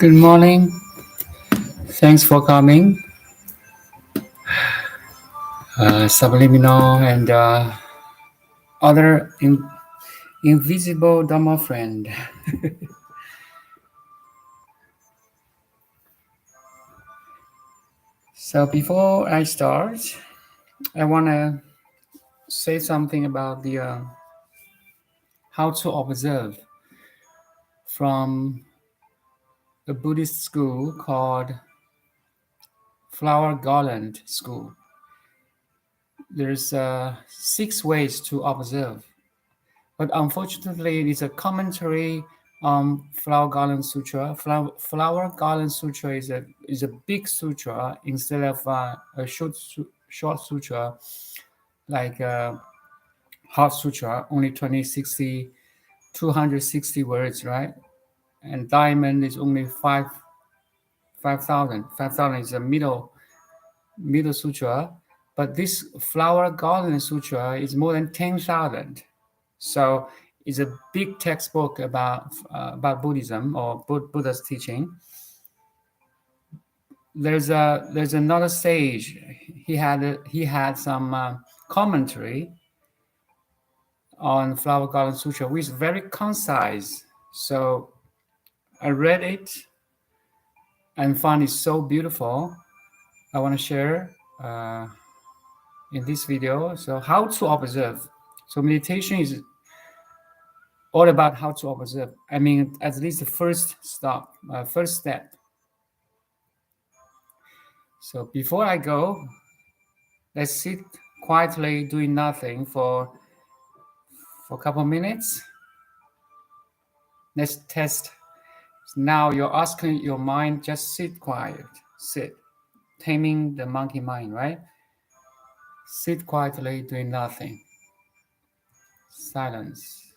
Good morning. Thanks for coming. Subliminal and other invisible Dharma friend. So before I start, I want to say something about the how to observe from a Buddhist school called Flower Garland School. There's 6 ways to observe, but unfortunately, it's a commentary on Flower Garland Sutra. Flower Garland Sutra is a big sutra instead of a short sutra like Heart Sutra, only 260 words, right? And Diamond is only 5,000. 5,000 is a middle sutra, but this Flower Garland Sutra is more than 10,000. So it's a big textbook about Buddhism or Buddha's teaching. There's another sage. He had some commentary on Flower Garland Sutra, which is very concise. So I read it and found it so beautiful. I want to share in this video. So how to observe. So meditation is all about how to observe. I mean, at least the first step. So before I go, let's sit quietly doing nothing for a couple of minutes. Let's test. Now you're asking your mind, just sit quiet, sit. Taming the monkey mind, right? Sit quietly doing nothing. Silence.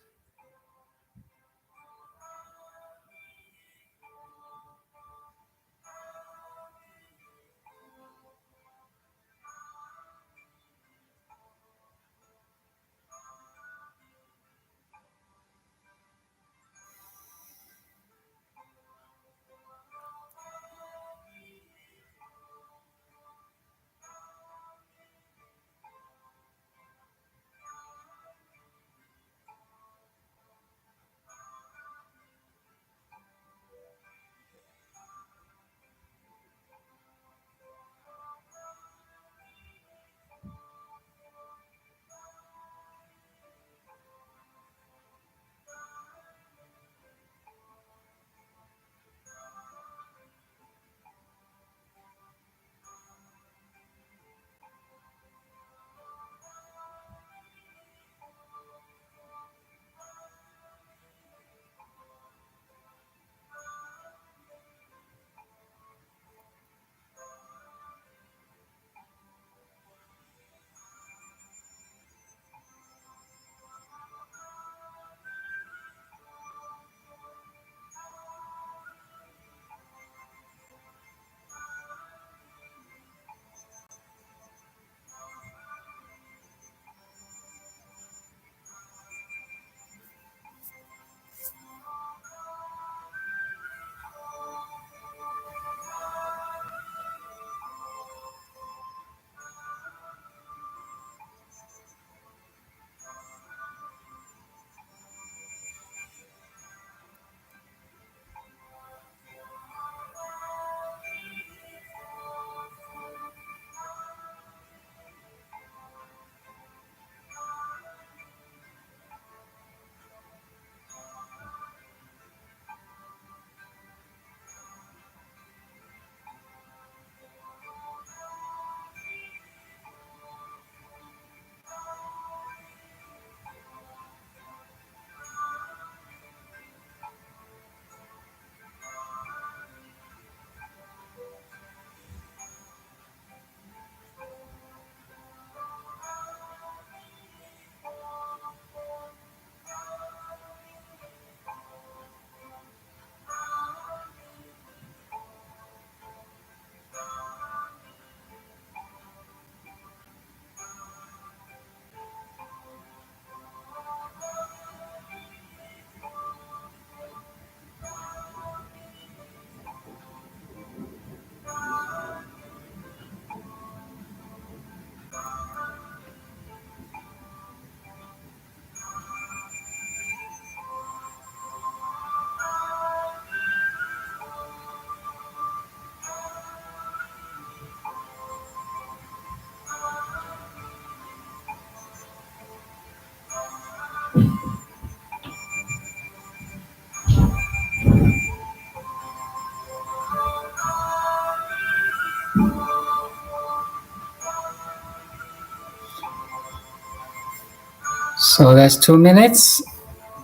So that's 2 minutes,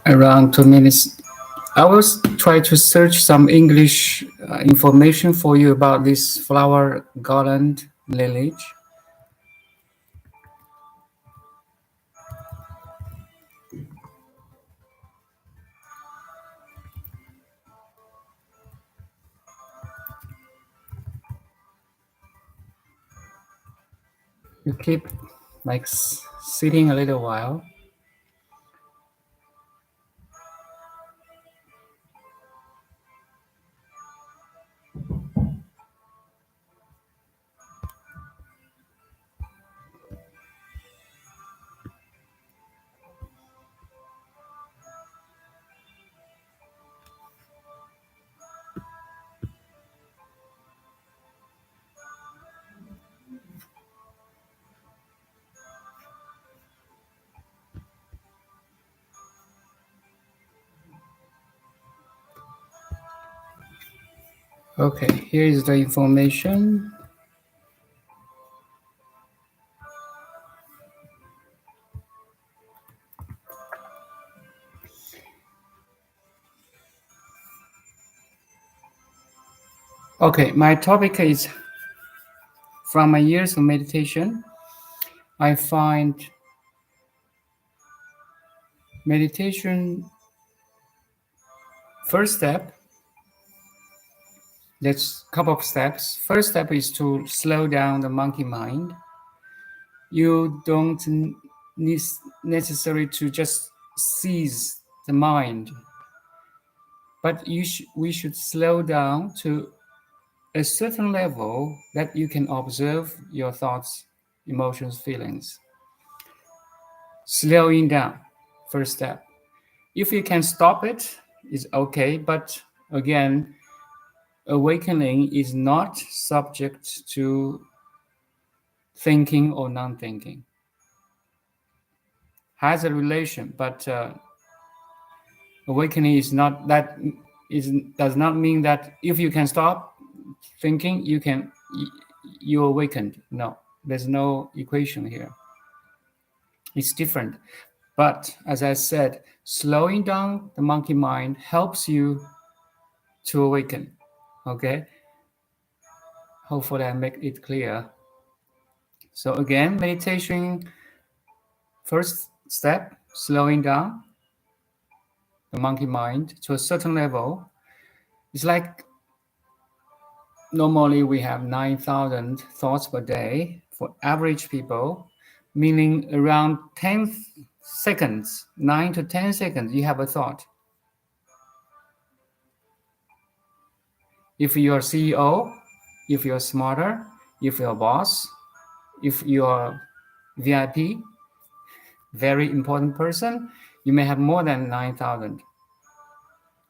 around 2 minutes. I will try to search some English information for you about this flower garland lily. You keep like sitting a little while. Okay, here is the information. Okay, my topic is from my years of meditation. I find meditation first step. There's a couple of steps. First step is to slow down the monkey mind. You don't need necessary to just seize the mind, but we should slow down to a certain level that you can observe your thoughts, emotions, feelings. Slowing down, first step. If you can stop it, it's okay, but again, awakening is not subject to thinking or non-thinking. Has a relation, but awakening is not that. Does not mean that if you can stop thinking, you awakened. No, there's no equation here. It's different. But as I said, slowing down the monkey mind helps you to awaken. Okay. Hopefully I make it clear. So again, meditation, first step, slowing down the monkey mind to a certain level. It's like normally we have 9,000 thoughts per day for average people, meaning around 10 seconds, 9 to 10 seconds, you have a thought. If you're CEO, if you're smarter, if you're a boss, if you're VIP, very important person, you may have more than 9,000,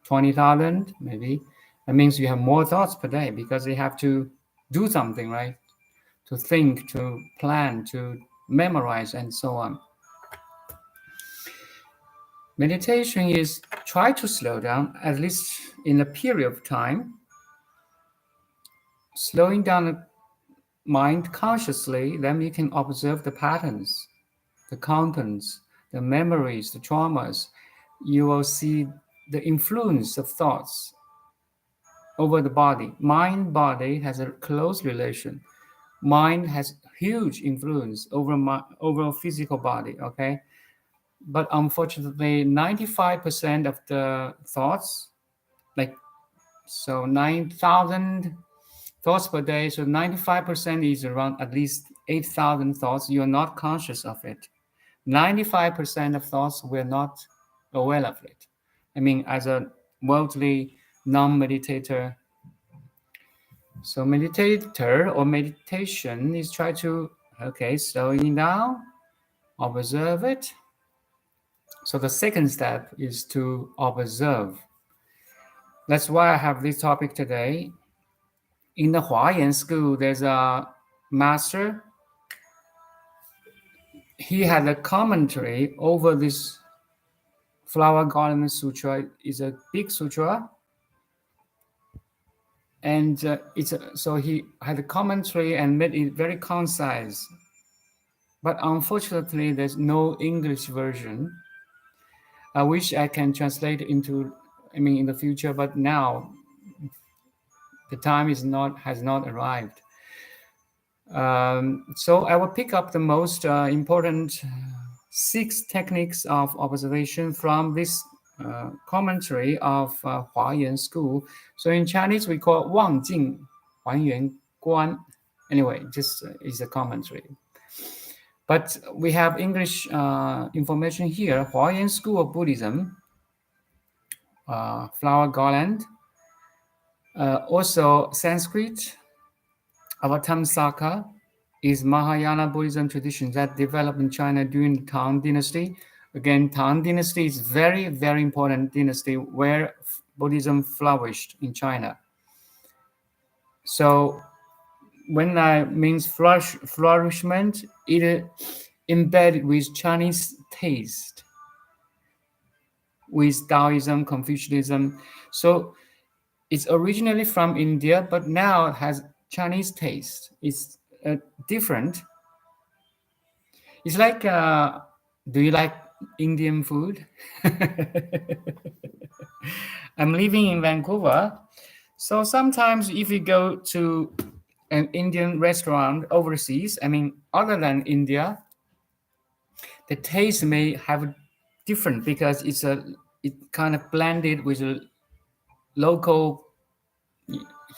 20,000 maybe. That means you have more thoughts per day because you have to do something, right? To think, to plan, to memorize, and so on. Meditation is try to slow down, at least in a period of time. Slowing down the mind consciously, then you can observe the patterns, the contents, the memories, the traumas. You will see the influence of thoughts over the body. Mind-body has a close relation. Mind has huge influence over physical body, okay? But unfortunately, 95% of the thoughts, like, so 9,000 thoughts per day, so 95% is around at least 8,000 thoughts. You're not conscious of it. 95% of thoughts, we're not aware of it. I mean, as a worldly non-meditator, so meditator or meditation is try to, slowing down, observe it. So the second step is to observe. That's why I have this topic today. In the Huayan school, there's a master. He had a commentary over this Flower Garland Sutra. Is a big sutra. And so he had a commentary and made it very concise. but unfortunately, there's no English version. I wish I can translate into, in the future, but now the time has not arrived. So I will pick up the most important 6 techniques of observation from this commentary of Huayan school. So in Chinese, we call 忘尽还原观. Anyway, just is a commentary. But we have English information here. Huayan school of Buddhism, Flower Garland, also Sanskrit, Avatamsaka is Mahayana Buddhism tradition that developed in China during the Tang Dynasty. Again, Tang Dynasty is very, very important dynasty where Buddhism flourished in China. So when I means flourishment, it embedded with Chinese taste, with Daoism, Confucianism. So it's originally from India, but now it has Chinese taste. It's different. It's like, do you like Indian food? I'm living in Vancouver. So sometimes if you go to an Indian restaurant overseas, other than India, the taste may have different because it kind of blended with a local,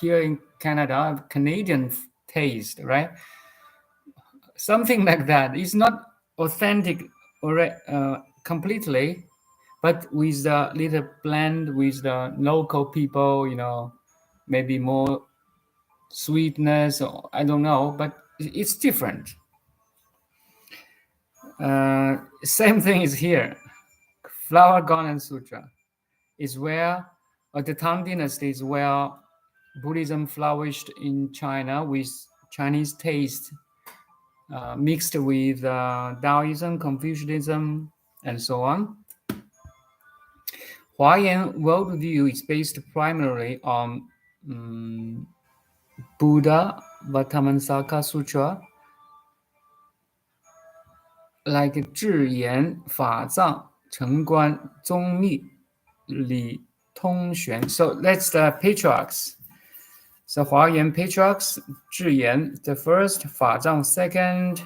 here in Canada, Canadian taste, right? Something like that. It's not authentic or completely, but with a little blend with the local people, maybe more sweetness, or I don't know, but it's different. Same thing is here. Flower Garland Sutra is where, the Tang Dynasty is where Buddhism flourished in China with Chinese taste, mixed with Daoism, Confucianism, and so on. Huayan worldview is based primarily on Buddha Vatamanasaka Sutra, like 智言法藏成观宗密理通玄. So that's the patriarchs. So Huayan patriarchs, 智言 the first, 法藏 second,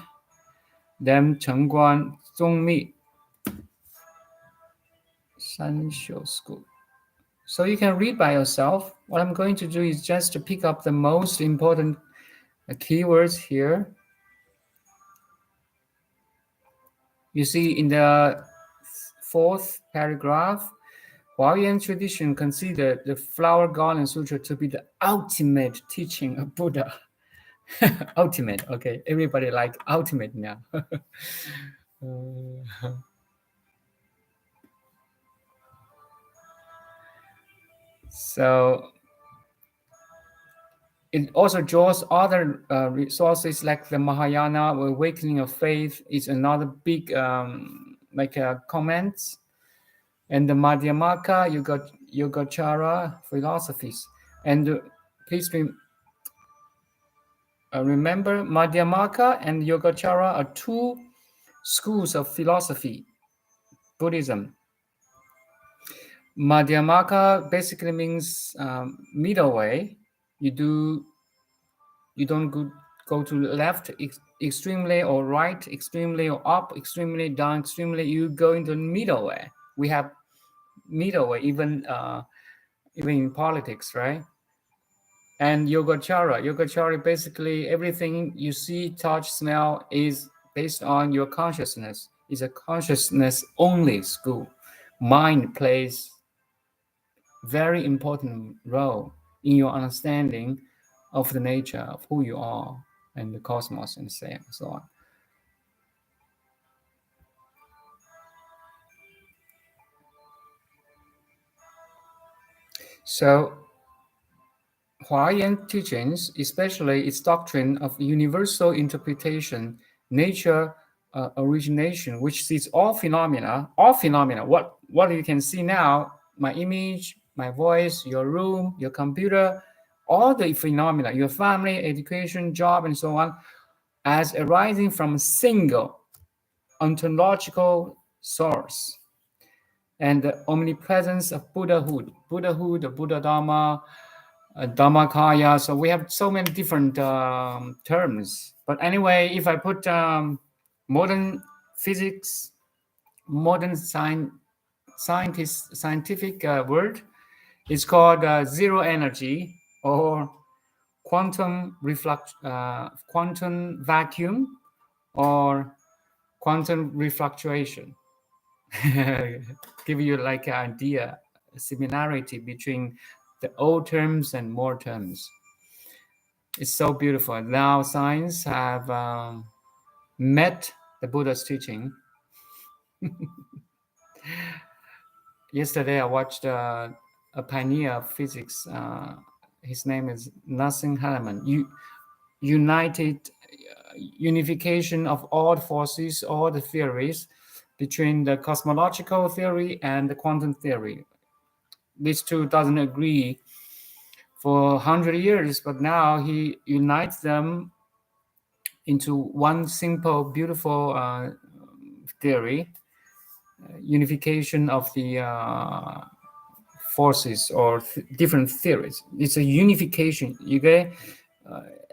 then 成观宗密 Sanshou school. So you can read by yourself. What I'm going to do is just to pick up the most important keywords here. You see in the 4th paragraph, Huayan tradition considered the Flower Garland Sutra to be the ultimate teaching of Buddha. Ultimate, okay. Everybody like ultimate now. So it also draws other resources like the Mahayana awakening of faith is another big comments, and the Madhyamaka Yogacara philosophies. And please remember, Madhyamaka and Yogacara are 2 schools of philosophy, Buddhism. Madhyamaka basically means middle way. You don't go to left extremely or right extremely or up extremely, down extremely. You go into the middle way. We have middle way even in politics, right? And Yogacara basically everything you see, touch, smell is based on your consciousness. It's a consciousness only school. Mind plays very important role in your understanding of the nature of who you are and the cosmos and so on. So Huayan teachings, especially its doctrine of universal interpretation, nature origination, which sees all phenomena, what you can see now, my image, my voice, your room, your computer, all the phenomena, your family, education, job, and so on, as arising from a single ontological source, and the omnipresence of Buddhahood, the Buddha Dharma, Dhammakaya. So we have so many different terms. But anyway, if I put modern physics, modern scientific word, it's called zero energy or quantum vacuum or quantum refluctuation. Give you like an idea, a similarity between the old terms and more terms. It's so beautiful. Now science have met the Buddha's teaching. Yesterday I watched a pioneer of physics. His name is Nassim Haramein. Unification of all forces, all the theories between the cosmological theory and the quantum theory. These two doesn't agree for 100 years, but now he unites them into one simple, beautiful theory, unification of the forces or different theories. It's a unification. You get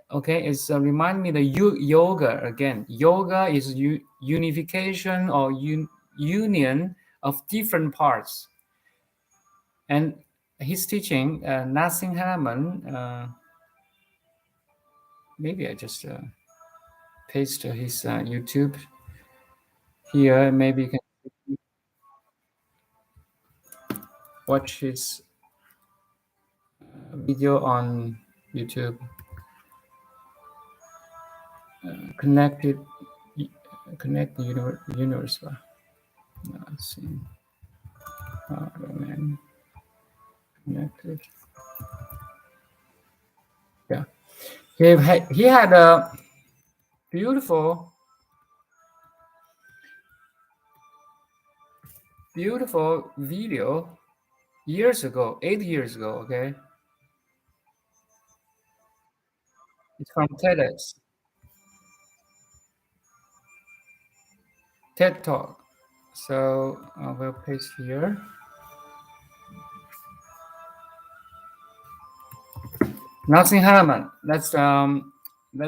okay, it's remind me the yoga again. Yoga is unification or union of different parts. And his teaching, Nassim Haramein, maybe I just paste his YouTube here. Maybe you can watch his video on YouTube. Connect the universe. Let's see. Man. Connected. Yeah. He had a beautiful video years ago, 8 years ago, okay? It's from TEDx. TED Talk. So I will paste here. Nassim Haramein. That's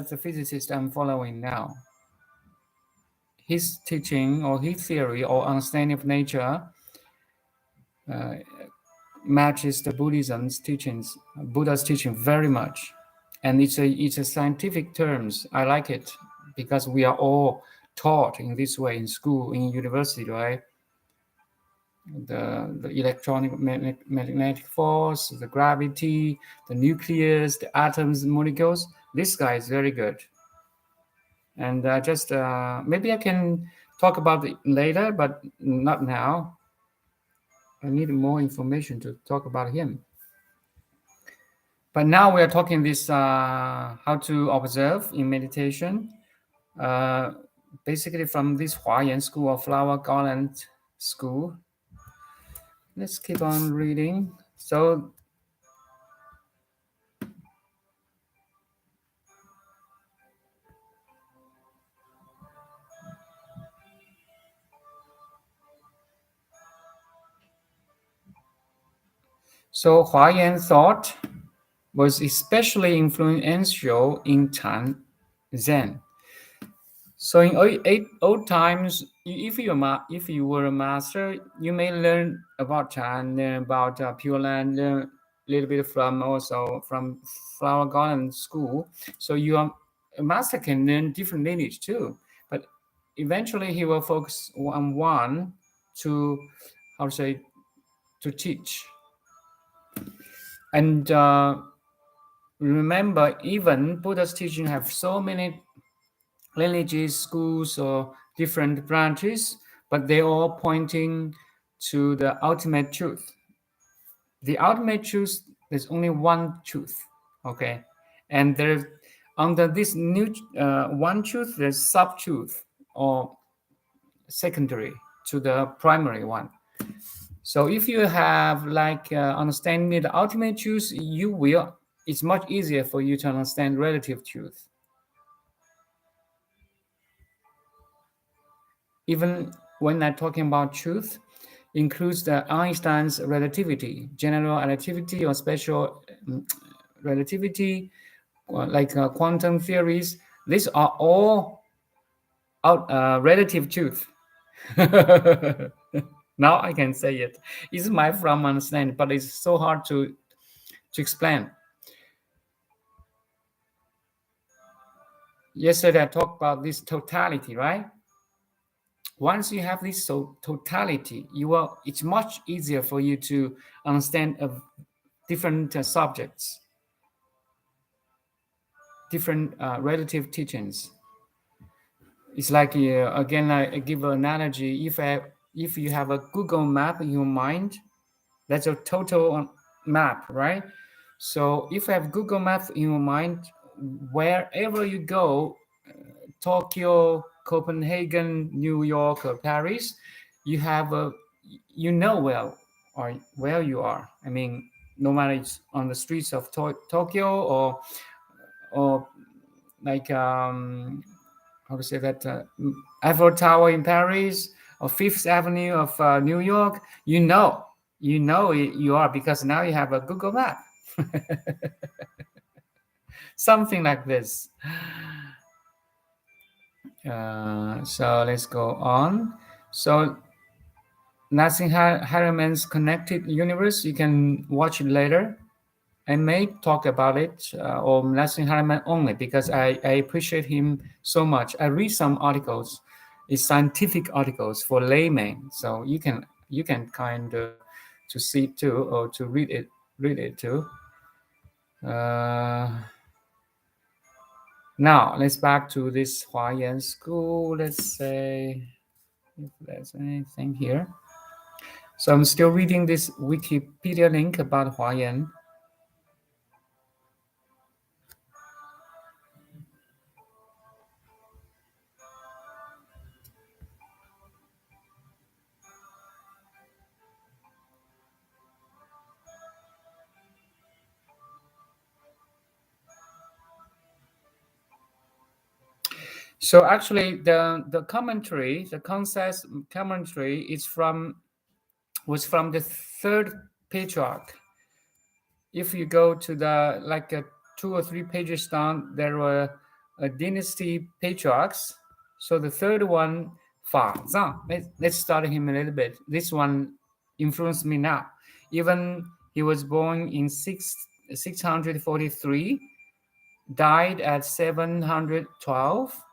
the physicist I'm following now. His teaching or his theory or understanding of nature matches the Buddha's teaching very much, and it's a scientific terms. I like it because we are all taught in this way in school, in university, right? The electronic magnetic force, the gravity, the nucleus, the atoms, molecules. This guy is very good, and just maybe I can talk about it later, but not now. I need more information to talk about him. But now we are talking this how to observe in meditation. Basically from this Huayan school or Flower Garland school. Let's keep on reading. So Huayan thought was especially influential in Chan Zen. So in old times, if you were a master, you may learn about Chan, learn about Pure Land, learn a little bit from Flower Garland School. So a master can learn different lineage too. But eventually, he will focus on one to teach. And remember, even Buddha's teaching have so many lineages, schools, or different branches, but they're all pointing to the ultimate truth. The ultimate truth, there's only one truth, okay? And there's under this new one truth, there's sub-truth or secondary to the primary one. So if you have understanding the ultimate truth, it's much easier for you to understand relative truth. even when I'm talking about truth, includes the Einstein's relativity, general relativity or special relativity, like quantum theories. These are all relative truth. Now I can say it. It's my from understanding, but it's so hard to explain. Yesterday I talked about this totality, right? Once you have this totality, it's much easier for you to understand different subjects, different relative teachings. It's like, again, I give an analogy. If you have a Google map in your mind, that's a total map, right? So if you have Google Maps in your mind, wherever you go, Tokyo, Copenhagen, New York, or Paris, you have where you are. I mean, no matter it's on the streets of Tokyo or like how to say that Eiffel Tower in Paris or Fifth Avenue of New York, you know you are, because now you have a Google Map. Something like this. So let's go on. So Nassim Haramein's Connected Universe, you can watch it later. I may talk about it or Nassim Haramein only, because I appreciate him so much. I read some articles, it's scientific articles for laymen, so you can kind of to see it too, or to read it too. Now let's back to this Huayan school. Let's say if there's anything here. So I'm still reading this Wikipedia link about Huayan. So actually, the commentary, the concept commentary, was from the third Patriach. If you go to the 2 or 3 pages down, there were a dynasty patriarchs. So the third one, Fazang. Let's study him a little bit. This one influenced me now. Even he was born in 643, died at 712.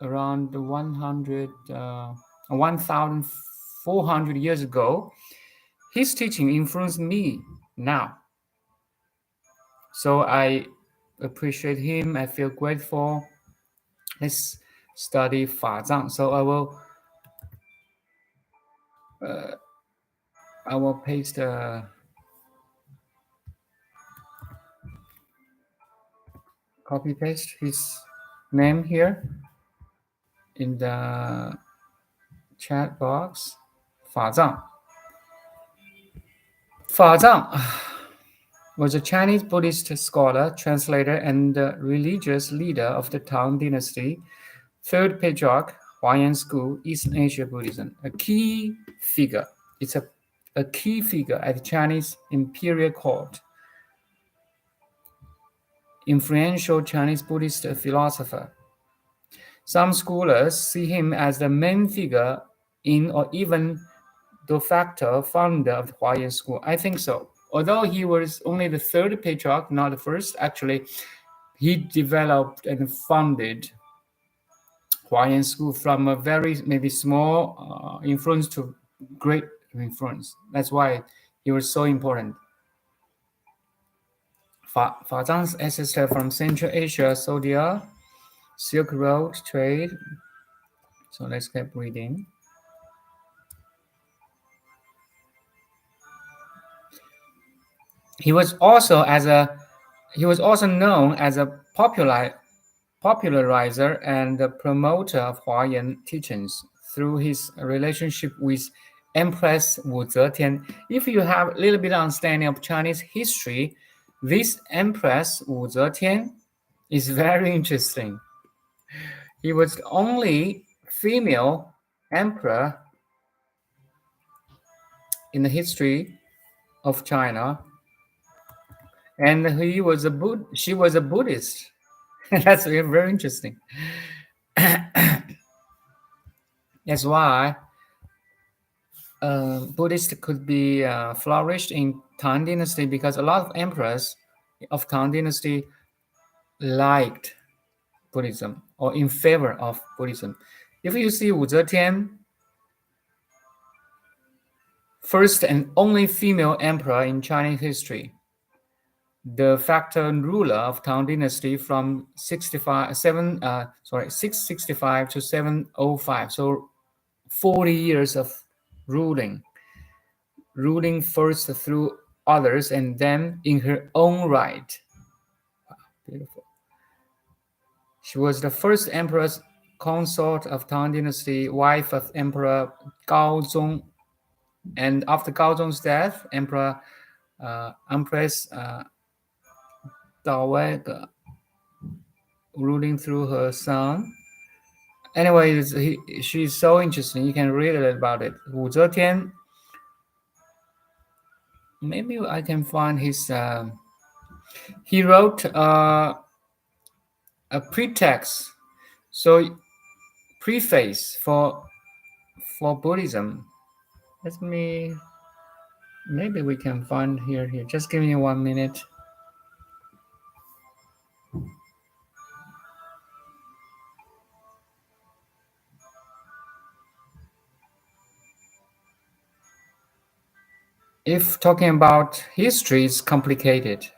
Around 1,400 years ago. His teaching influenced me now. So I appreciate him. I feel grateful. Let's study Fazang. So I will paste copy paste his name here in the chat box. Fazang. Fazang was a Chinese Buddhist scholar, translator, and religious leader of the Tang Dynasty, third Patriarch, Huayan School, East Asia Buddhism. A key figure. It's a key figure at the Chinese imperial court. Influential Chinese Buddhist philosopher. Some scholars see him as the main figure in, or even de facto founder of the Huayan School. I think so. Although he was only the third Patriarch, not the first, actually, he developed and founded Huayan School from a very maybe small influence to great influence. That's why he was so important. Fazang's ancestor from Central Asia, Sodia, Silk Road trade. So let's keep reading. He was also known as a popularizer and the promoter of Huayan teachings through his relationship with Empress Wu Zetian. If you have a little bit of understanding of Chinese history, this Empress Wu Zetian is very interesting. He was the only female emperor in the history of China, and she was a Buddhist. That's very interesting. That's why Buddhist could be flourished in Tang Dynasty, because a lot of emperors of Tang Dynasty liked Buddhism or in favor of Buddhism. If you see Wu Zetian, first and only female emperor in Chinese history, de facto ruler of Tang Dynasty from 665 to 705, so 40 years of ruling first through others and then in her own right. Wow, beautiful. She was the first empress consort of Tang Dynasty, wife of Emperor Gaozong, and after Gaozong's death, Empress Daoist ruling through her son. Anyway, she's so interesting. You can read about it. Wu Zetian, maybe I can find his. He wrote a pretext, so preface for Buddhism. Maybe we can find here. Just give me 1 minute. If talking about history is complicated,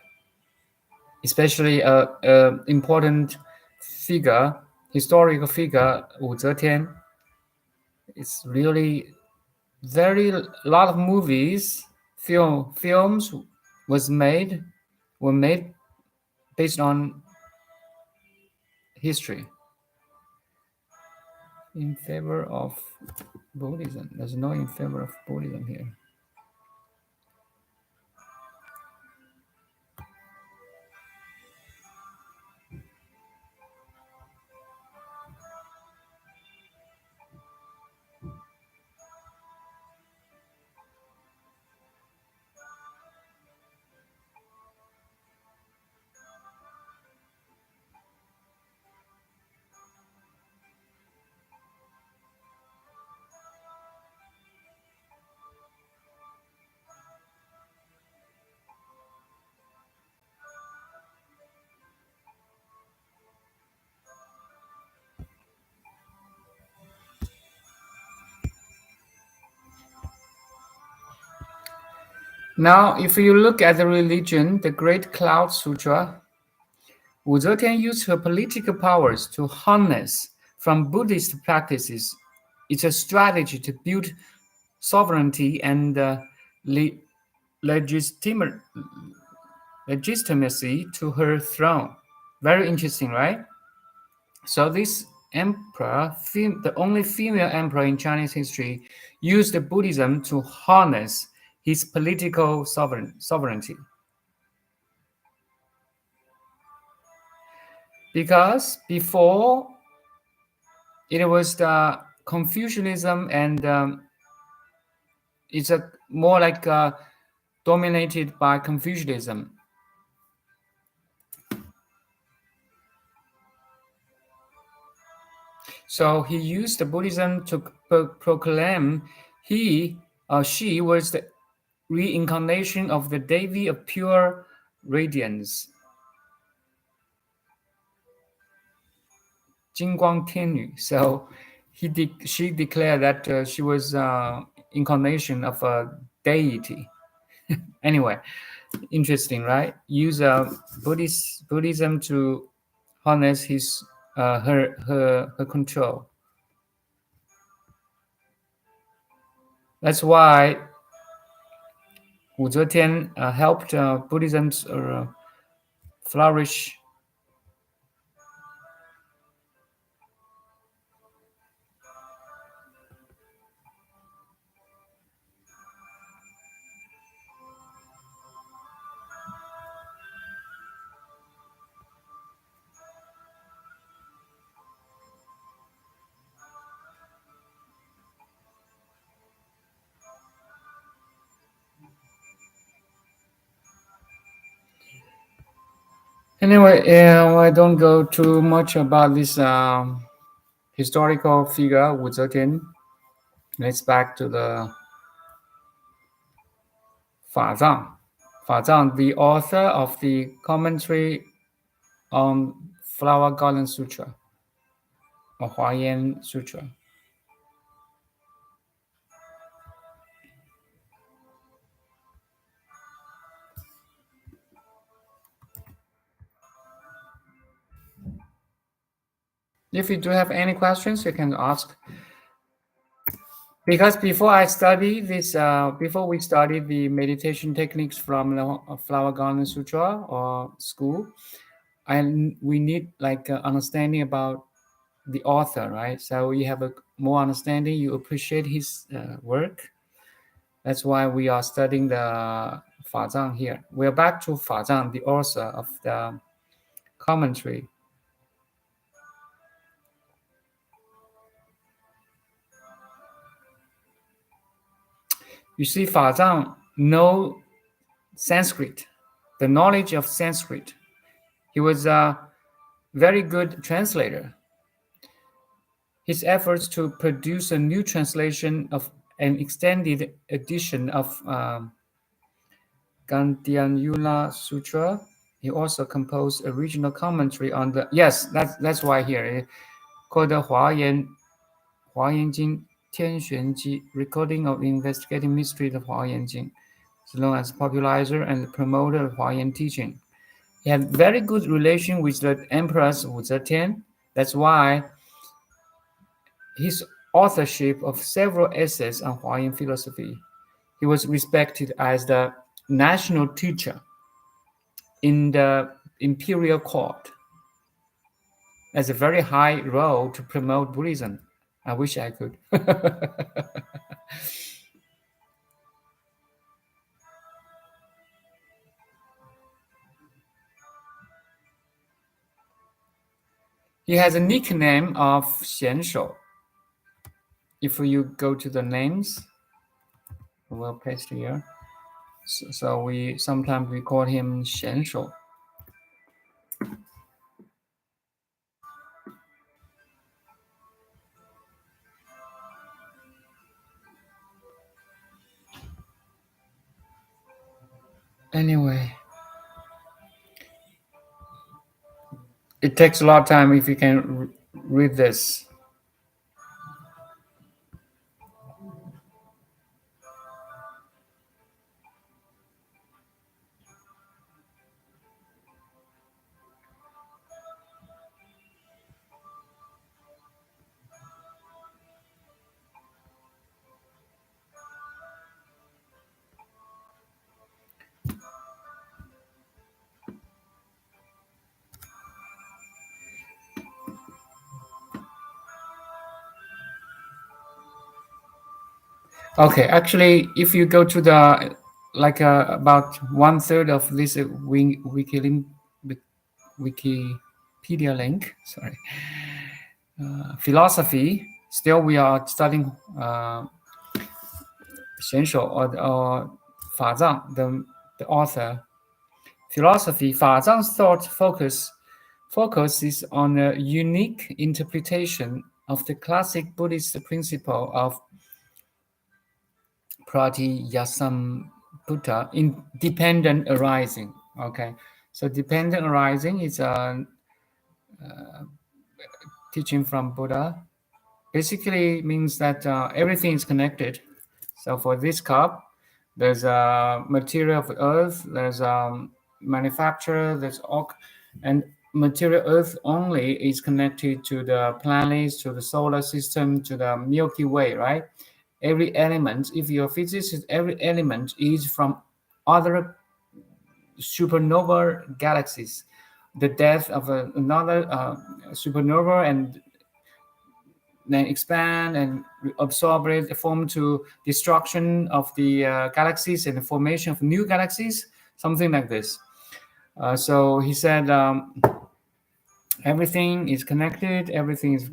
especially a important figure, historical figure, Wu Zetian, it's really a lot of movies, films were made based on history in favor of Buddhism. There's no in favor of Buddhism here. Now, if you look at the religion, the Great Cloud Sutra, Wu Zetian used her political powers to harness from Buddhist practices. It's a strategy to build sovereignty and legitimacy to her throne. Very interesting, right? So this emperor, the only female emperor in Chinese history, used Buddhism to harness his political sovereignty. Because before, it was the Confucianism, and it's more like dominated by Confucianism. So he used the Buddhism to proclaim he or she was the reincarnation of the Devi of pure radiance, Jingguang Tianyu. So she declared that she was incarnation of a deity. Anyway, interesting, right? Use Buddhism to harness his her control. That's why Wu Zetian helped Buddhism flourish. Anyway, I don't go too much about this historical figure Wu Zetian. Let's back to the Fazang. Fazang, the author of the commentary on Flower Garland Sutra or Huayan Sutra. If you do have any questions, you can ask. Because before I study this, before we study the meditation techniques from the Flower Garland Sutra or school, we need like understanding about the author, right? So you have a more understanding, you appreciate his work. That's why we are studying the Fazang here. We're back to Fazang, the author of the commentary. You see, Fazang know Sanskrit, the knowledge of Sanskrit. He was a very good translator. His efforts to produce a new translation of an extended edition of Gandhyanyula Sutra. He also composed original commentary on the that's why here called the Huayan Jing Tianxuan recording of the investigating mystery of Huayan Jing. It's known as popularizer and promoter of Huayan teaching. He had very good relation with the Empress Wu Zetian. That's why his authorship of several essays on Huayan philosophy. He was respected as the national teacher in the imperial court, as a very high role to promote Buddhism. I wish I could. He has a nickname of Xianshou. If you go to the names, we'll paste here. So we sometimes we call him Xianshou. Anyway, it takes a lot of time if you can read this. Okay, actually, if you go to the about 1/3 of this Wikipedia link, sorry, philosophy. Still, we are studying Xianshou or Fazang, the author. Philosophy. Fazang's thought focuses on a unique interpretation of the classic Buddhist principle of Pratyasambuddha, independent arising. Okay, so dependent arising is a teaching from Buddha. Basically means that everything is connected. So for this cup, there's a material of earth, there's manufacturer, there's all, and material earth only is connected to the planets, to the solar system, to the Milky Way, right? Every element, if you're a physicist, every element is from other supernova galaxies. The death of another supernova and then expand and absorb it, form to destruction of the galaxies and the formation of new galaxies, something like this. So he said everything is connected, everything is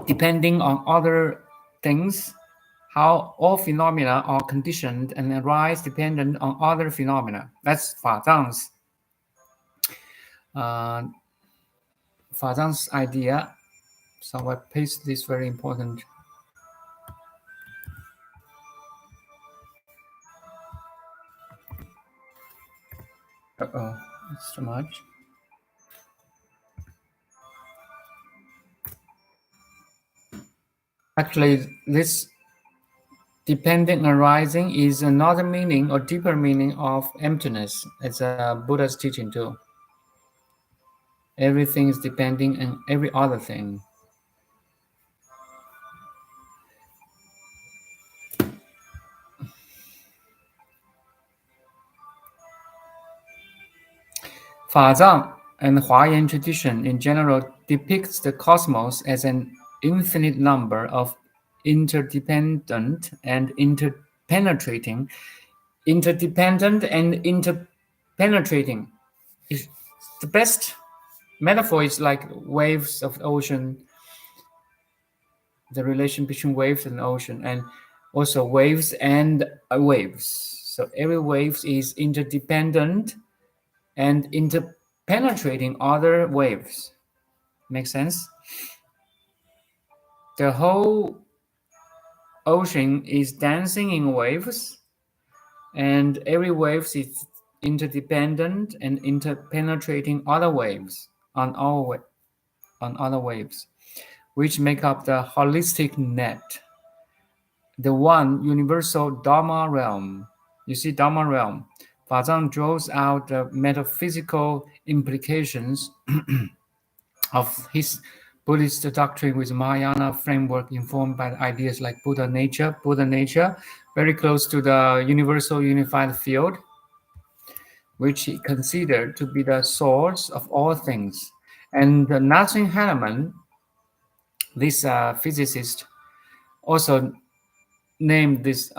depending on other things, how all phenomena are conditioned and arise dependent on other phenomena. That's Fazang's Fazang's idea. So I paste this very important. It's too much. Actually, this dependent arising is another meaning or deeper meaning of emptiness. It's a Buddha's teaching too. Everything is depending on every other thing. Fazang and Huayan tradition in general depicts the cosmos as an infinite number of interdependent and interpenetrating. Interdependent and interpenetrating. The best metaphor is like waves of the ocean, the relation between waves and ocean, and also waves and waves. So every wave is interdependent and interpenetrating other waves. Make sense? The whole ocean is dancing in waves, and every wave is interdependent and interpenetrating other waves on other waves, which make up the holistic net, the one universal Dharma realm. You see, Dharma realm. Fazang draws out the metaphysical implications of his Buddhist doctrine with Mahayana framework informed by ideas like Buddha nature, very close to the universal unified field, which he considered to be the source of all things. And Nassim Haramein, this physicist, also named this,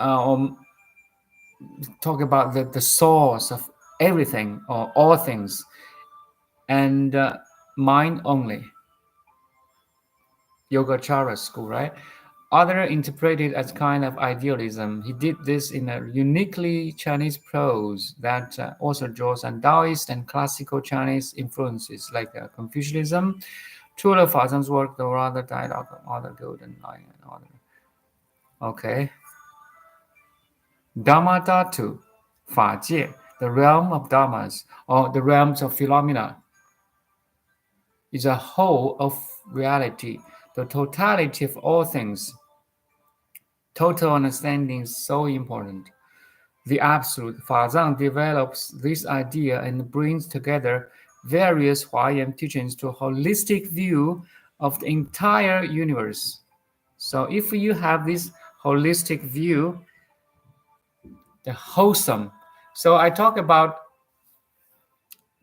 talk about the source of everything or all things, and mind only. Yogacara school, right? Other interpreted as kind of idealism. He did this in a uniquely Chinese prose that also draws on Daoist and classical Chinese influences like Confucianism. Truly, Fazang's work, the rather dialogue of other golden line and other. Okay. Dharma Dhatu, Fa Jie, the realm of dharmas, or the realms of phenomena, is a whole of reality, the totality of all things. Total understanding is so important. The absolute. Fazang develops this idea and brings together various Huayan teachings to a holistic view of the entire universe. So if you have this holistic view, the wholesome. So I talk about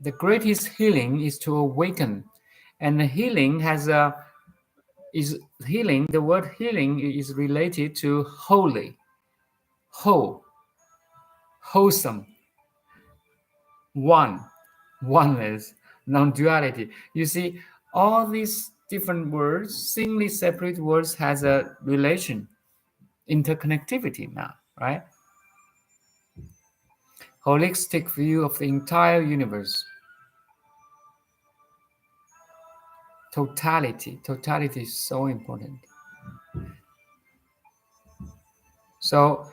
the greatest healing is to awaken, and the healing is healing. The word healing is related to holy, wholesome, oneness, non-duality. You see, all these different words, seemingly separate words, has a relation, interconnectivity now, right? Holistic view of the entire universe. Totality is so important. So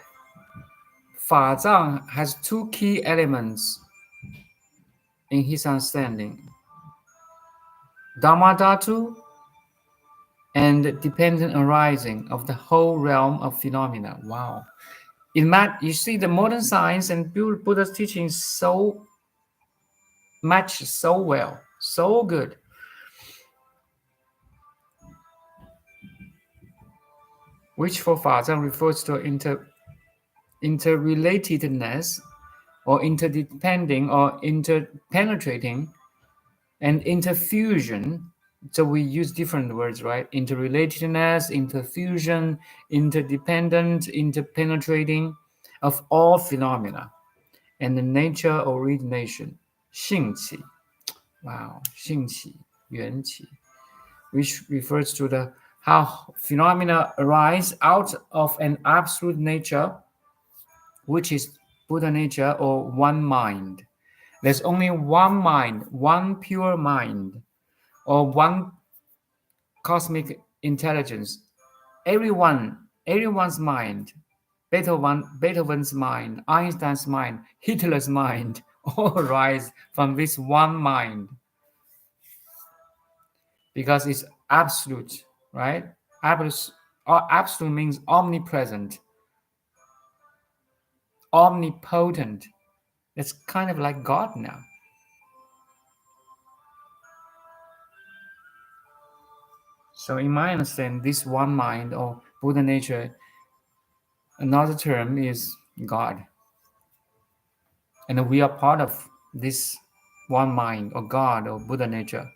Fazang has two key elements in his understanding: Dharma Dhatu and dependent arising of the whole realm of phenomena. Wow. You see, the modern science and Buddha's teachings so match so well, so good. Which for Fazang refers to interrelatedness, or interdepending, or interpenetrating, and interfusion. So we use different words, right? Interrelatedness, interfusion, interdependent, interpenetrating of all phenomena, and the nature origination, 性起. Wow, 性起, 缘起, which refers to the how phenomena arise out of an absolute nature, which is Buddha nature or one mind, There's only one mind, one pure mind, or one cosmic intelligence. Everyone's mind, Beethoven's mind, Einstein's mind, Hitler's mind, all arise from this one mind. Because it's absolute, right? Absolute means omnipresent, omnipotent. It's kind of like God now. So in my understanding, this one mind or Buddha nature, another term is God. And we are part of this one mind or God or Buddha nature.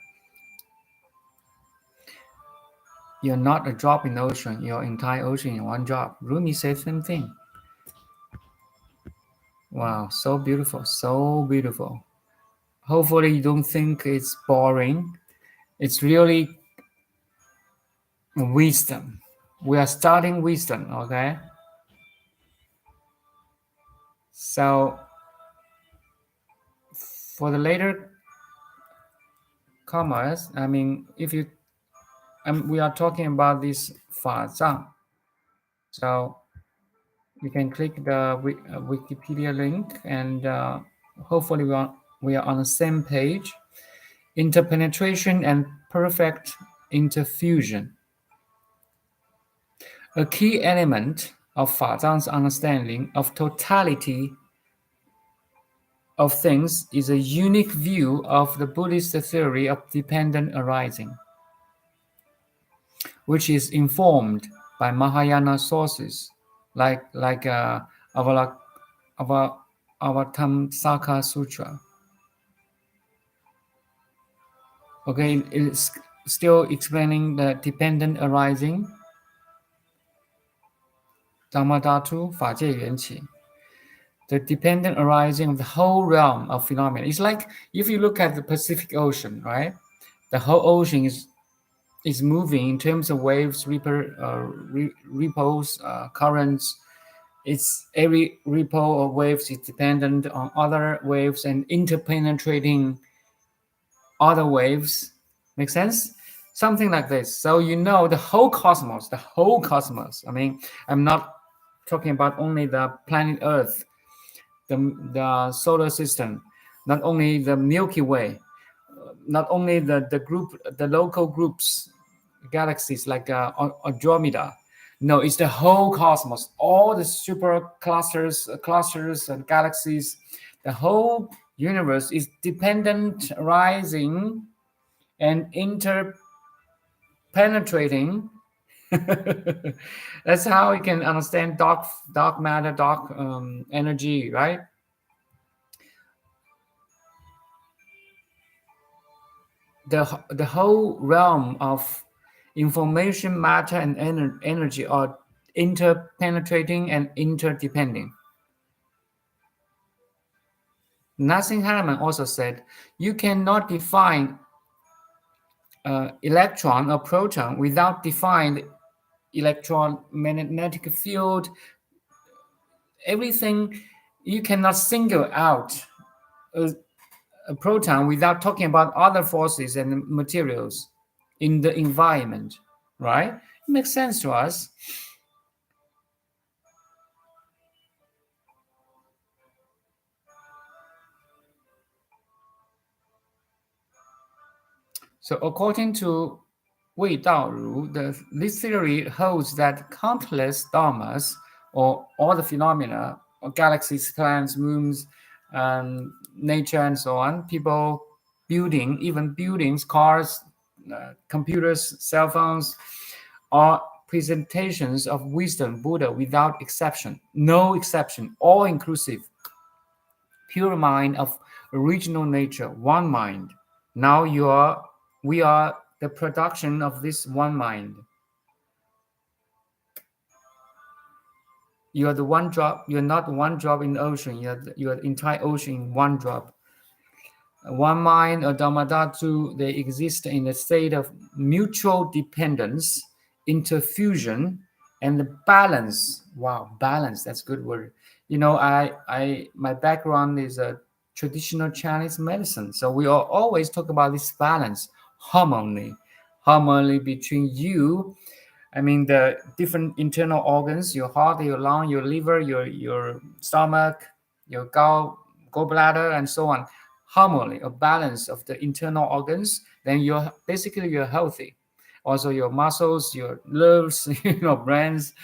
You're not a drop in the ocean, your entire ocean in one drop. Rumi said the same thing. Wow, so beautiful, so beautiful. Hopefully you don't think it's boring. It's really wisdom. We are starting wisdom, okay? So for the later commas, I mean, if you, we are talking about this Fazang. So you can click the Wikipedia link, and hopefully we are on the same page. Interpenetration and perfect interfusion. A key element of Fazang's understanding of totality of things is a unique view of the Buddhist theory of dependent arising, which is informed by Mahayana sources like Avatamsaka Sutra. Okay, it's still explaining the dependent arising. Dhammadhatu Faje Yuanqi. The dependent arising of the whole realm of phenomena. It's like if you look at the Pacific Ocean, right? The whole ocean is moving in terms of waves, ripples, currents. It's every ripple of waves is dependent on other waves and interpenetrating other waves. Make sense? Something like this. So you know the whole cosmos. I mean, I'm not talking about only the planet Earth, the solar system, not only the Milky Way, not only the local groups, galaxies like Andromeda. No, it's the whole cosmos, all the super clusters and galaxies. The whole universe is dependent, rising, and interpenetrating. That's how you can understand dark matter, dark energy, right? The whole realm of information, matter, and energy are interpenetrating and interdependent. Nassim Haramein also said, you cannot define electron or proton without defined electromagnetic field. Everything, you cannot single out a proton without talking about other forces and materials in the environment, right? It makes sense to us. So according to Wei Daoru, this theory holds that countless dharmas, or all the phenomena, or galaxies, planets, moons, nature, and so on, people, even buildings, cars, computers, cell phones, are presentations of wisdom, Buddha, without exception, no exception, all inclusive, pure mind of original nature, one mind. Now we are the production of this one mind. You are the one drop. You're not one drop in the ocean. You are the entire ocean in one drop. One mind or Dhammadhatu, they exist in a state of mutual dependence, interfusion, and the balance. Wow, balance. That's a good word. You know, my background is traditional Chinese medicine. So we are always talk about this balance, harmony between you. I mean, the different internal organs, your heart, your lung, your liver, your stomach, your gallbladder, and so on. Harmony, a balance of the internal organs, then you're healthy. Also, your muscles, your nerves, brains,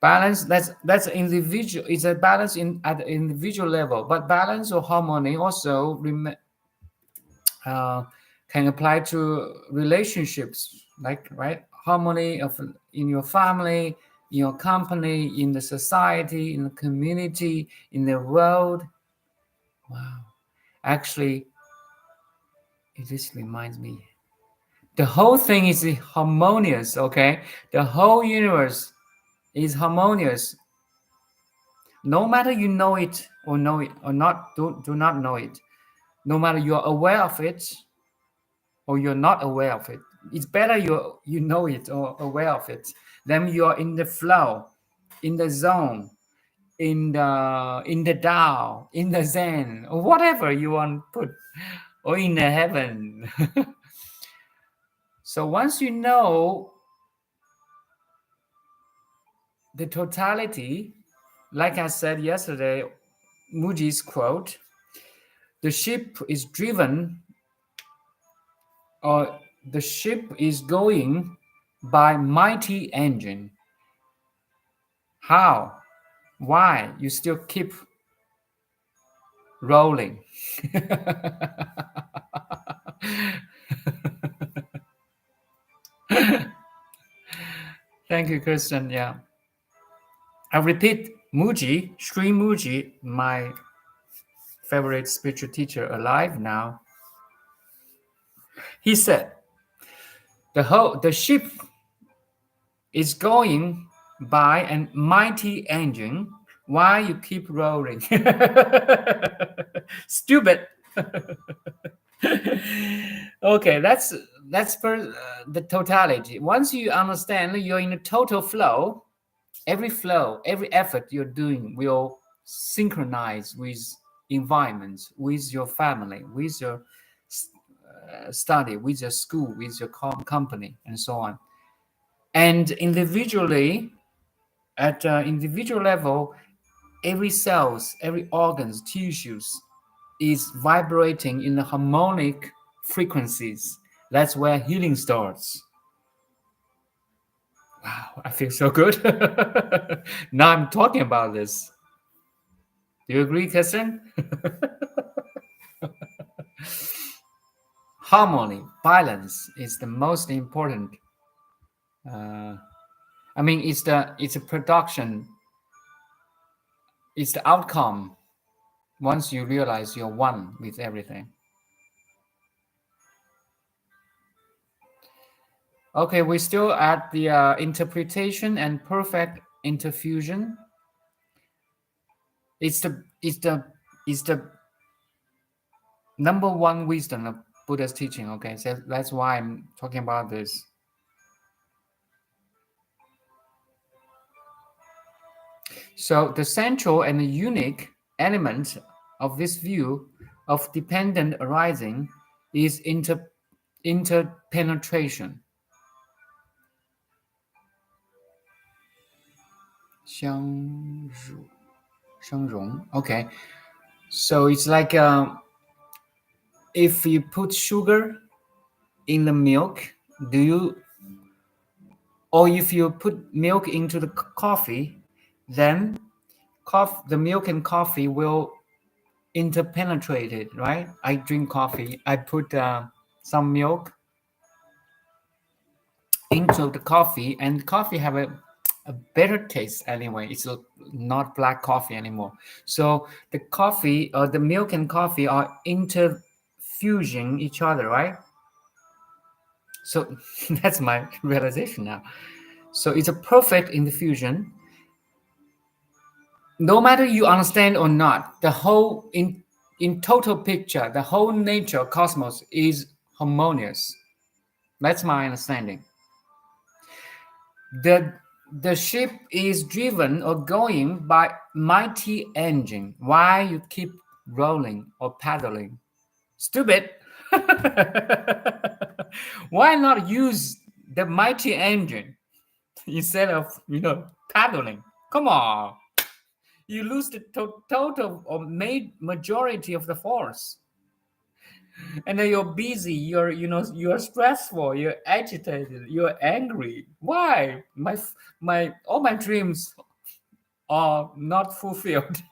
balance. That's individual. It's a balance at the individual level, but balance or harmony also can apply to relationships, like harmony in your family, in your company, in the society, in the community, in the world. Wow, actually, it just reminds me, the whole thing is harmonious. Okay, the whole universe is harmonious. No matter you know it or not, do not know it. No matter you're aware of it or you're not aware of it, it's better you know it or aware of it. Then you're in the flow, in the zone, in the Tao, in the Zen, or whatever you want to put, or in the heaven. So once you know the totality, like I said yesterday, Muji's quote, the ship is driven, or the ship is going by mighty engine. How? Why? You still keep rolling. Thank you, Kristen. Yeah. I repeat, Muji, Sri Muji, my favorite spiritual teacher alive now. He said, the ship is going by a mighty engine. Why you keep rolling? Stupid. Okay, that's the totality. Once you understand you're in a total flow, every effort you're doing will synchronize with environments, with your family, with your study, with your school, with your company, and so on. And individually, at individual level, every cells, every organs, tissues is vibrating in the harmonic frequencies. That's where healing starts. Wow, I feel so good. Now I'm talking about this. Do you agree, Kirsten? Harmony, balance is the most important. It's a production. It's the outcome once you realize you're one with everything. Okay, we're still at the interpretation and perfect interfusion. It's the number one wisdom of Buddha's teaching. Okay, so that's why I'm talking about this. So the central and the unique element of this view of dependent arising is interpenetration. 相融. Okay, so it's like if you put sugar in the milk, or if you put milk into the coffee, then the milk and coffee will interpenetrate it, right? I drink coffee, I put some milk into the coffee, and coffee have a better taste anyway. It's not black coffee anymore. So the coffee or the milk and coffee are interfusing each other, right? So that's my realization now. So it's a perfect infusion. No matter you understand or not, the whole in total picture, the whole nature cosmos is harmonious. That's my understanding. The the ship is driven or going by mighty engine. Why you keep rolling or paddling? Stupid. Why not use the mighty engine instead of paddling? Come on. You lose the total or majority of the force. And then you're busy, you're stressful, you're agitated, you're angry. Why? All my dreams are not fulfilled.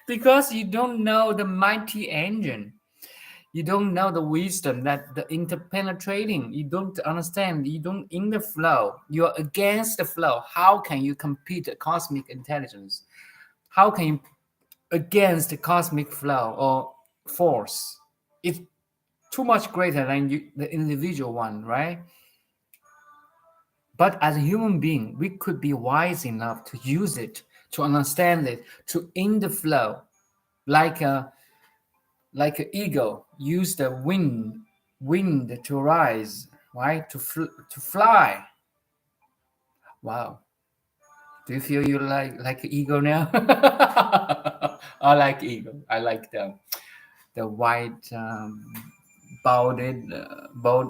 Because you don't know the mighty engine. You don't know the wisdom that the interpenetrating. You don't understand. You don't in the flow. You're against the flow. How can you compete with cosmic intelligence? How can you against the cosmic flow or force? It's too much greater than the individual one, right? But as a human being, we could be wise enough to use it, to understand it, to in the flow, like an eagle, use the wind to rise, right? To fly. Wow. Do you feel you like an eagle now? I like eagle. I like the white bald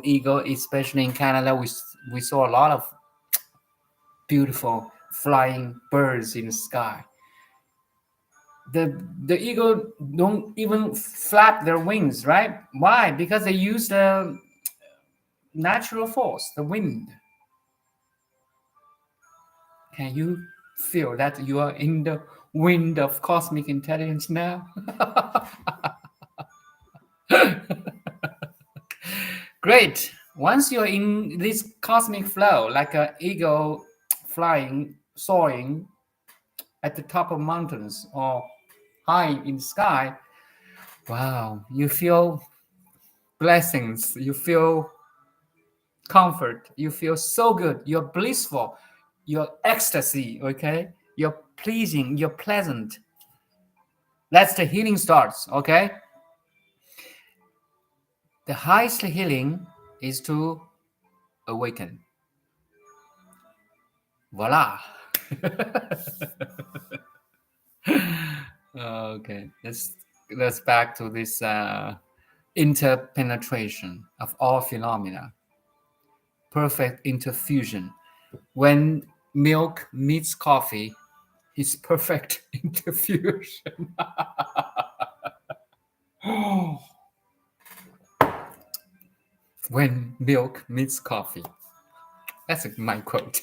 eagle, especially in Canada. We saw a lot of beautiful flying birds in the sky. The eagle don't even flap their wings, right? Why? Because they use the natural force, the wind. Can you feel that you are in the wind of cosmic intelligence now? Great. Once you're in this cosmic flow, like an eagle flying, soaring at the top of mountains or high in the sky, wow, you feel blessings, you feel comfort, you feel so good, you're blissful, you're ecstasy, okay? You're pleasing, you're pleasant. That's the healing starts, okay? The highest healing is to awaken. Voila. Okay, let's back to this interpenetration of all phenomena. Perfect interfusion. When milk meets coffee, it's perfect interfusion. When milk meets coffee. That's my quote.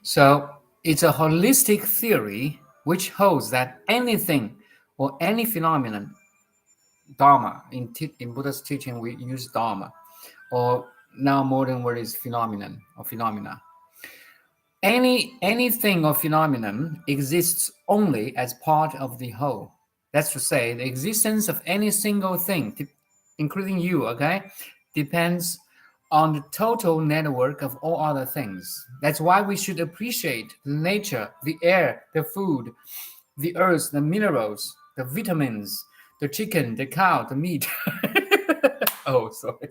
So it's a holistic theory which holds that anything or any phenomenon, dharma, in Buddhist teaching we use dharma, or now modern word is phenomenon or phenomena. Anything or phenomenon exists only as part of the whole. That's to say, the existence of any single thing, including you, okay, depends on the total network of all other things. That's why we should appreciate the nature, the air, the food, the earth, the minerals, the vitamins, the chicken, the cow, the meat. Oh, sorry.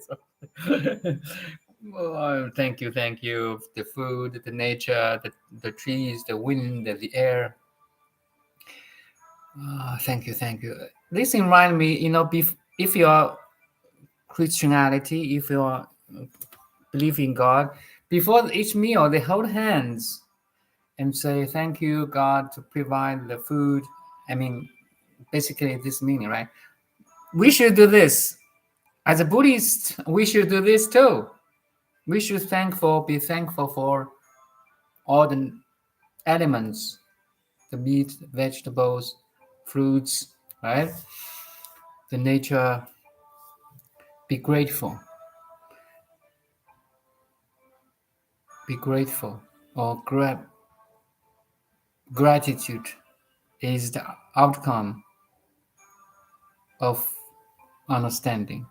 Oh, thank you. The food, the nature, the trees, the wind, the air. Oh, thank you. This reminds me, if you're Christianity, if you believe in God, before each meal they hold hands and say, "Thank you, God, to provide the food." I mean, basically this meaning, right? We should do this. As a Buddhist, we should do this too. We should be thankful for all the elements, the meat, vegetables, fruits, right? The nature. Be grateful. Be grateful, or gratitude is the outcome of understanding.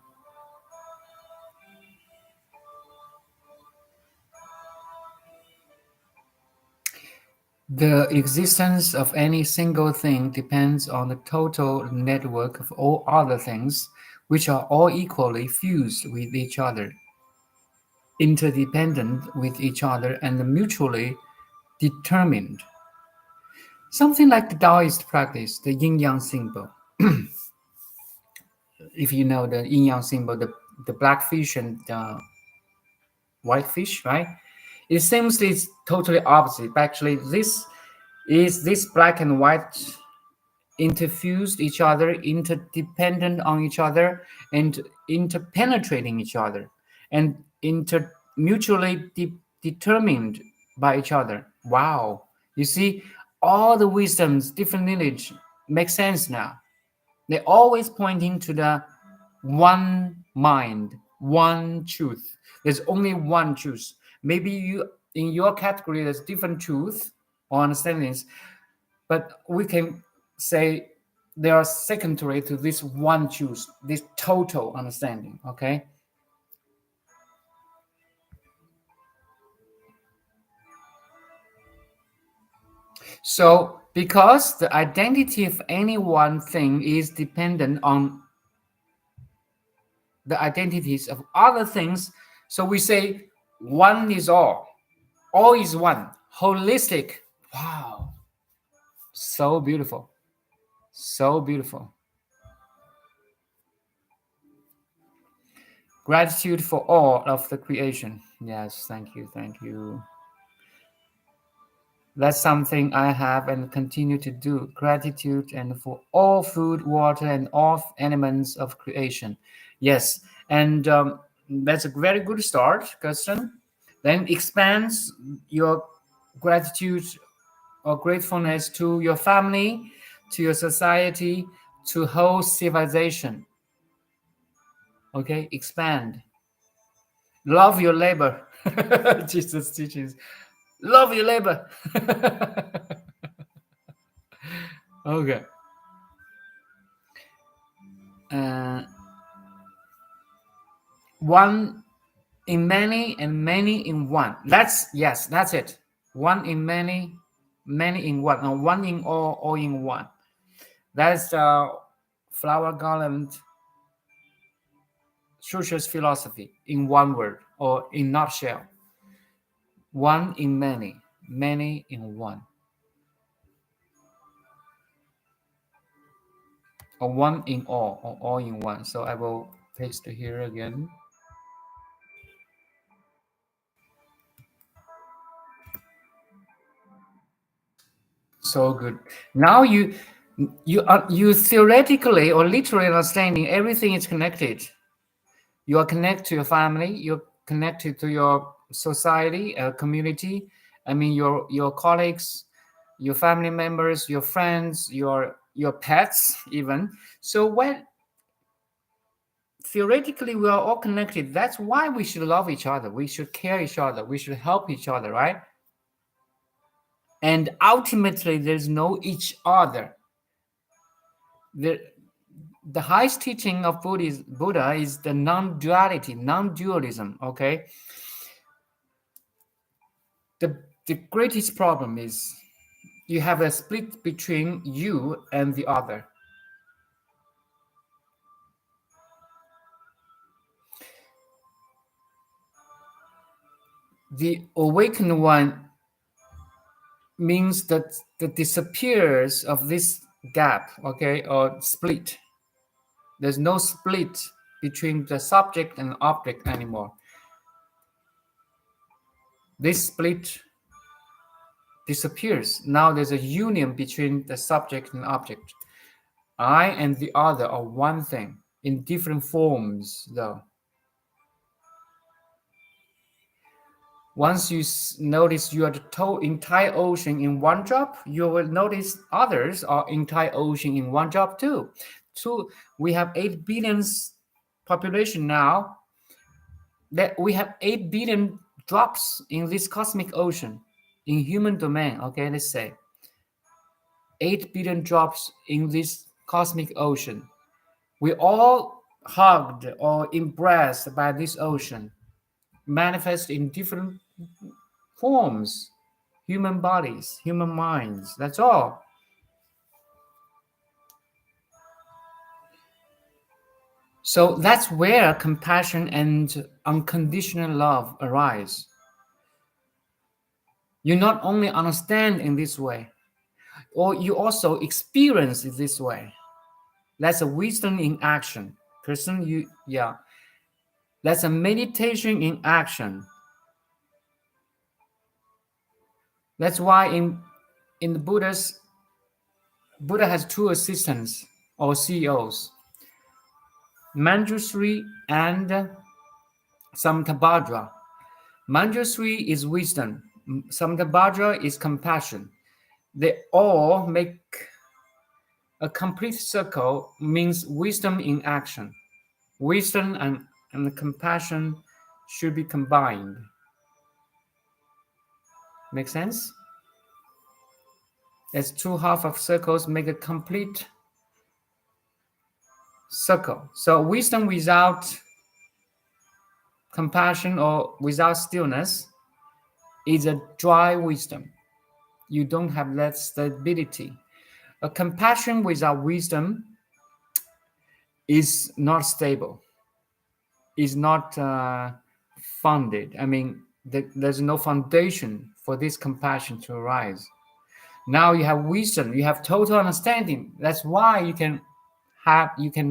The existence of any single thing depends on the total network of all other things, which are all equally fused with each other, interdependent with each other, and mutually determined. Something like the Daoist practice, the yin-yang symbol. If you know the yin-yang symbol, the black fish and the white fish, right? It seems it's totally opposite. But actually, this black and white interfused each other, interdependent on each other, and interpenetrating each other, and mutually determined by each other. Wow. You see, all the wisdoms, different lineage make sense now. They're always pointing to the one mind, one truth. There's only one truth. Maybe you, in your category, there's different truth or understandings, but we can say they are secondary to this one truth, this total understanding. Okay. So, because the identity of any one thing is dependent on the identities of other things, so we say one is all is one, holistic. Wow, so beautiful, so beautiful. Gratitude for all of the creation. Yes, thank you, thank you. That's something I have and continue to do. Gratitude and for all food, water, and all elements of creation. Yes, and that's a very good start, Kirsten. Then expands your gratitude or gratefulness to your family, to your society, to whole civilization. Okay, expand. Love your labor. Jesus teaches. Love your labor. Okay. One in many and many in one. That's it. One in many, many in one. No, one in all in one. That's Flower Garland Sutras philosophy in one word or in nutshell. One in many, many in one. Or one in all, or all in one. So I will paste it here again. So good. Now you theoretically or literally understanding everything is connected. You are connected to your family. You're connected to your society, community. I mean, your colleagues, your family members, your friends, your pets, even. So when theoretically we are all connected, that's why we should love each other. We should care each other. We should help each other, right? And ultimately, there's no each other. The highest teaching of Buddha is the non-duality, non-dualism. Okay. The greatest problem is you have a split between you and the other. The awakened one means that the disappearance of this gap, okay, or split. There's no split between the subject and object anymore. This split disappears. Now there's a union between the subject and object. I and the other are one thing in different forms, though. Once you notice you are the entire ocean in one drop, you will notice others are entire ocean in one drop too. So we have 8 billion population now. That we have 8 billion drops in this cosmic ocean, in human domain. Okay, let's say 8 billion drops in this cosmic ocean. We all hugged or embraced by this ocean, manifest in different forms, human bodies, human minds. That's all. So that's where compassion and unconditional love arise. You not only understand in this way, or you also experience it this way. That's a wisdom in action. That's a meditation in action. That's why in the Buddha has two assistants or CEOs, Manjushri and Samtabhadra. Manjushri is wisdom. Samtabhadra is compassion. They all make a complete circle, means wisdom in action. Wisdom and compassion should be combined. Make sense? As two halves of circles make a complete circle. So wisdom without compassion or without stillness is a dry wisdom. You don't have that stability. A compassion without wisdom is not stable, is not founded. I mean, there's no foundation for this compassion to arise. Now you have wisdom, you have total understanding. That's why you can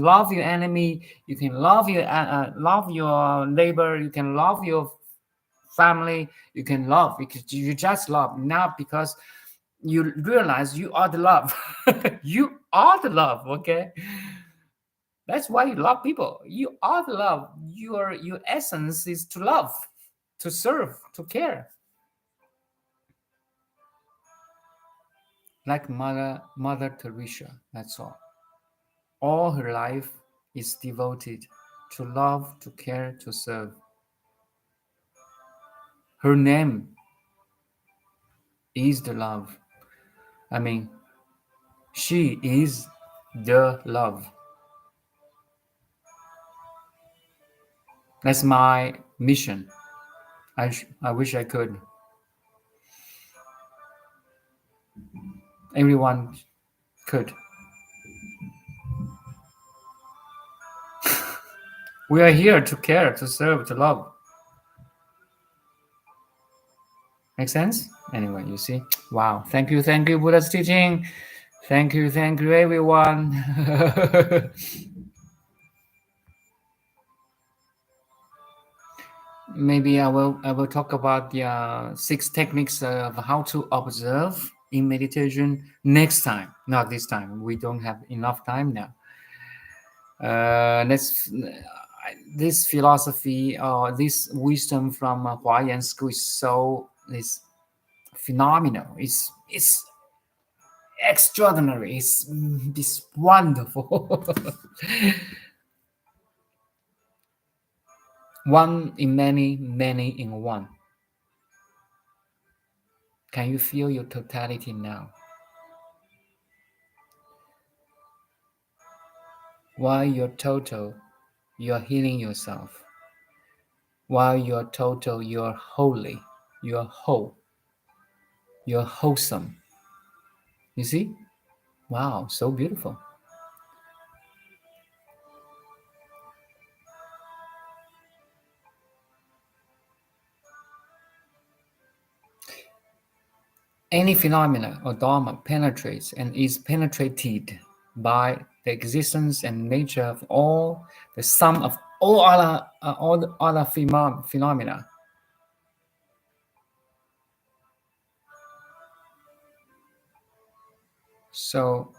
love your enemy, you can love your neighbor, you can love your family, you can love because you just love, not because you realize you are the love. You are the love, okay? That's why you love people. You are the love. Your essence is to love, to serve, to care. Like Mother Teresa, that's all. All her life is devoted to love, to care, to serve. Her name is the love. I mean, she is the love. That's my mission. I wish I could. Everyone could. We are here to care, to serve, to love. Make sense? Anyway, you see? Wow. Thank you, Buddha's teaching. Thank you, everyone. Maybe I will talk about the 6 techniques of how to observe in meditation next time. Not this time. We don't have enough time now. This philosophy or this wisdom from Huayan school is phenomenal. It's extraordinary. It's wonderful. One in many, many in one. Can you feel your totality now? While you're total, you're healing yourself. While you're total, you're holy, you're whole, you're wholesome. You see? Wow, so beautiful. Any phenomena or dharma penetrates and is penetrated by the existence and nature of all, the sum of all other phenomena. So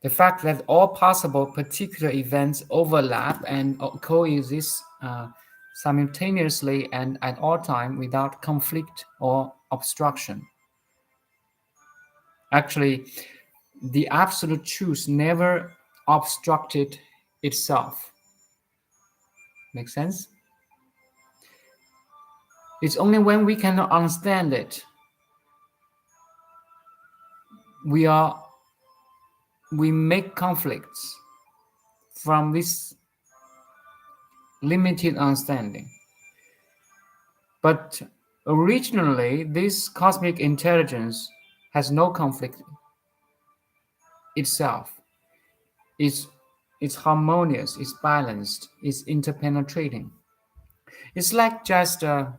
the fact that all possible particular events overlap and coexist simultaneously and at all time without conflict or obstruction. Actually, the absolute truth never obstructed itself. Make sense? It's only when we cannot understand it, we make conflicts from this limited understanding. But originally, this cosmic intelligence has no conflict itself. It's it's harmonious, it's balanced, it's interpenetrating. It's like just the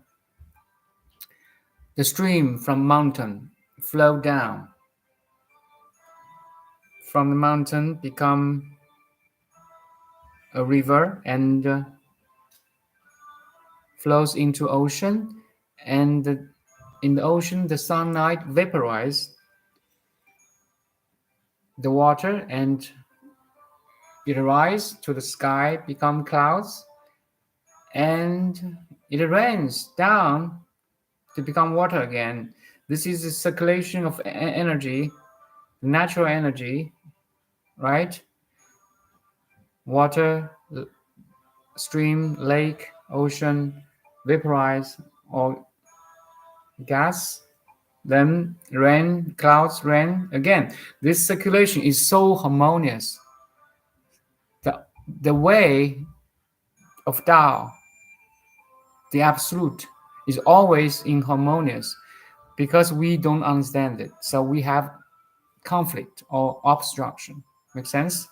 stream from mountain flow down. From the mountain become a river and flows into ocean, and in the ocean the sunlight vaporize the water and it rises to the sky, become clouds, and it rains down to become water again. This is the circulation of energy, natural energy, right? Water, stream, lake, ocean, vaporize, or gas, then rain, clouds, rain again. This circulation is so harmonious. The way of Tao, the absolute, is always inharmonious because we don't understand it. So we have conflict or obstruction. Make sense?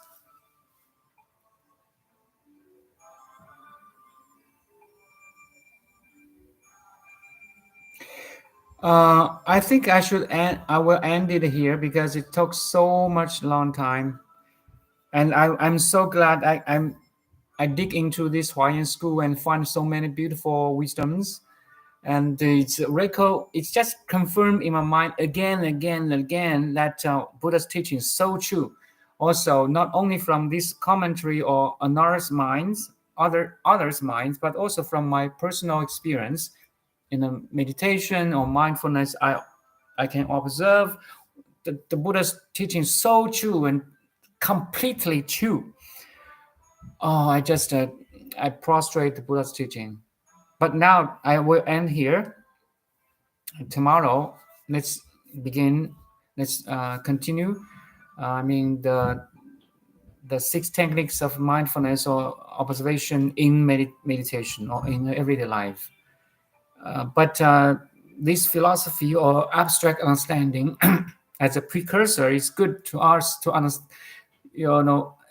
I think I will end it here because it took so much long time, and I'm so glad I dig into this Huayan school and find so many beautiful wisdoms, and it's just confirmed in my mind again and again that Buddha's teaching is so true. Also, not only from this commentary or others' minds, but also from my personal experience in a meditation or mindfulness. I can observe the Buddha's teaching so true and completely true. Oh, I prostrate the Buddha's teaching. But now I will end here. Tomorrow, let's begin. Let's continue. The 6 techniques of mindfulness or observation in meditation or in everyday life. But this philosophy or abstract understanding as a precursor is good to us to understand,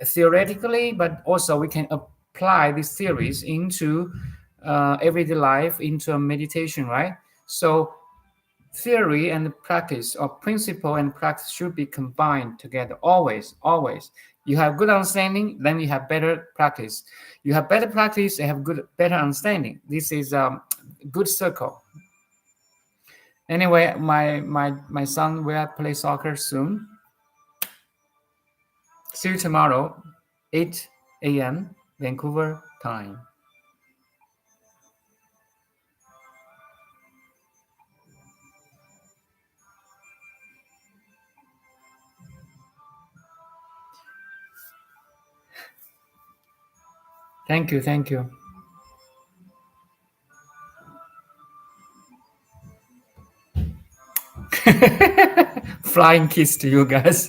theoretically, but also we can apply these theories into everyday life, into a meditation, right? So theory and practice, or principle and practice, should be combined together always. You have good understanding, then you have better practice. You have better practice, you have better understanding. This is a good circle. Anyway, my son will play soccer soon. See you tomorrow, 8 a.m. Vancouver time. Thank you. Flying kiss to you guys.